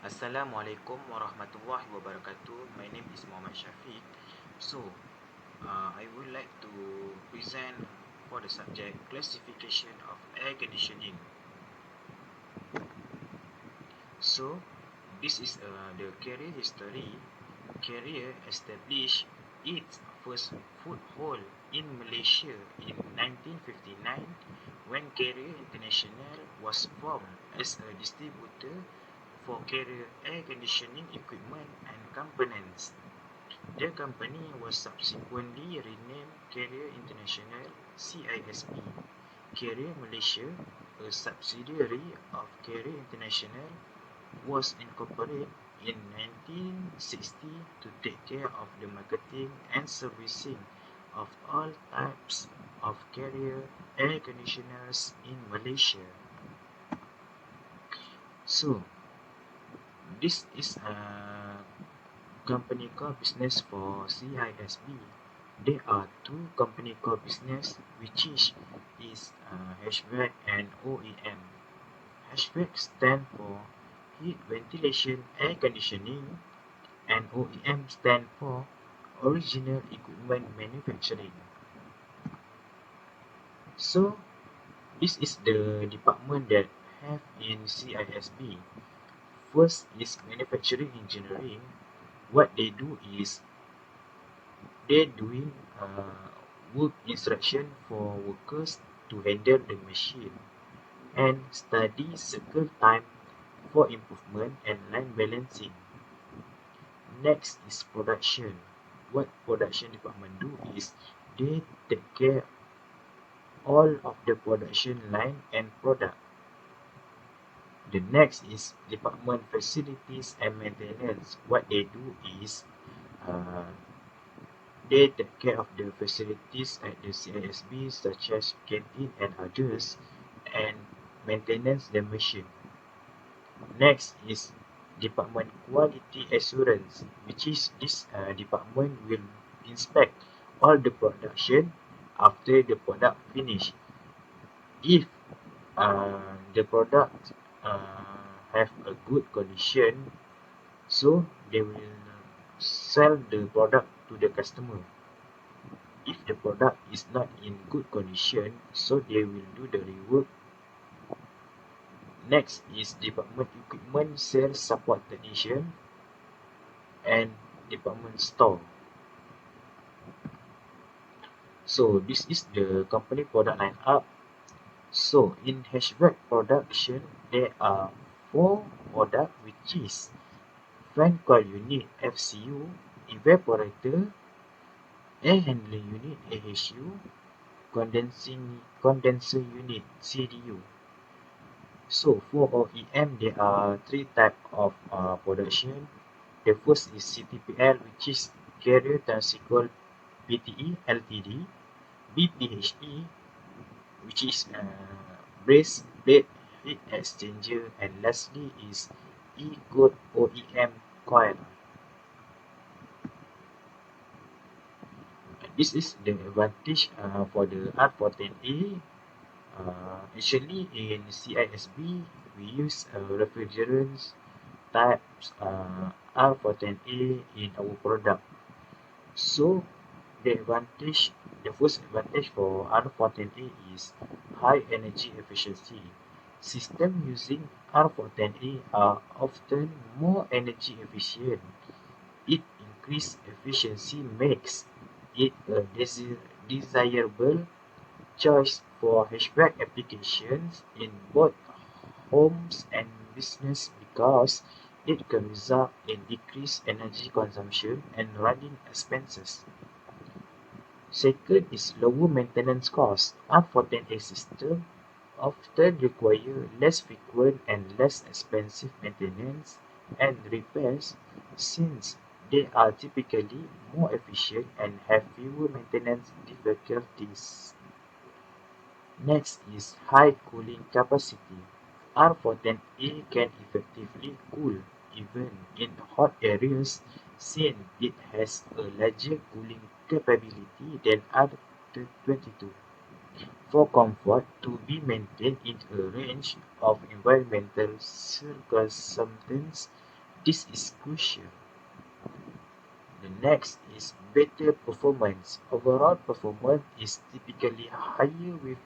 Assalamualaikum warahmatullahi wabarakatuh. My name is Muhammad Shafiq. So, I would like to present for the subject classification of air conditioning. So, this is the Carrier history. Carrier established its first foothold in Malaysia in 1959 when Carrier International was formed as a distributor for Carrier air conditioning equipment and components. The company was subsequently renamed Carrier International (CISP). Carrier Malaysia, a subsidiary of Carrier International, was incorporated in 1960 to take care of the marketing and servicing of all types of Carrier air conditioners in Malaysia. So, this is a company core business for CISB. There are two company core business, which is HVAC and OEM. HVAC stand for heat ventilation air conditioning, and OEM stand for original equipment manufacturing. So this is the department that have in CISB. First is manufacturing engineering. What they do is they doing work instruction for workers to handle the machine and study cycle time for improvement and line balancing. Next is production. What production department do is they take care all of the production line and product. The next is department facilities and maintenance. What they do is uh, they take care of the facilities at the CISB such as canteen and others, and maintenance the machine. Next is department quality assurance, which is this department will inspect all the production after the product finish. If the product have a good condition, so they will sell the product to the customer. If the product is not in good condition, so they will do the rework. Next is department equipment sales support technician and department store. So this is the company product line up. So in HVAC production, there are four products, which is fan coil unit (FCU), evaporator, air handling unit (AHU), condenser unit (CDU). So for OEM, there are three types of production. The first is CTPL, which is Carrier Tricycle Pte Ltd, BPHE, which is brace plate heat exchanger, and lastly is E-Code OEM coil. This is the advantage for the R410A. Actually, in CISB, we use refrigerants types R410A in our product. So the first advantage for R410A is high energy efficiency. Systems using R410A are often more energy efficient. Its increased efficiency makes it a desirable choice for HVAC applications in both homes and business because it can result in decreased energy consumption and running expenses. Second is lower maintenance costs. R410A systems often require less frequent and less expensive maintenance and repairs since they are typically more efficient and have fewer maintenance difficulties. Next is high cooling capacity. R410A can effectively cool even in hot areas since it has a larger cooling capability than R22. For comfort to be maintained in a range of environmental circumstances, This is crucial. The next is better performance. Overall performance is typically higher with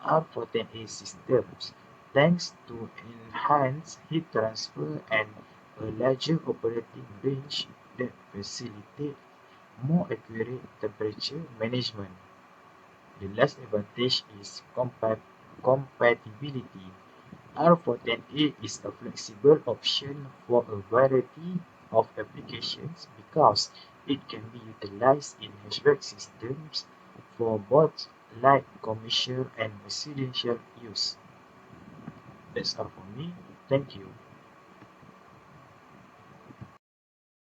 R410A systems, thanks to enhanced heat transfer and a larger operating range that facilitate more accurate temperature management. The last advantage is compatibility. R410A is a flexible option for a variety of applications because it can be utilized in hatchback systems for both light commercial and residential use. That's all for me. Thank you.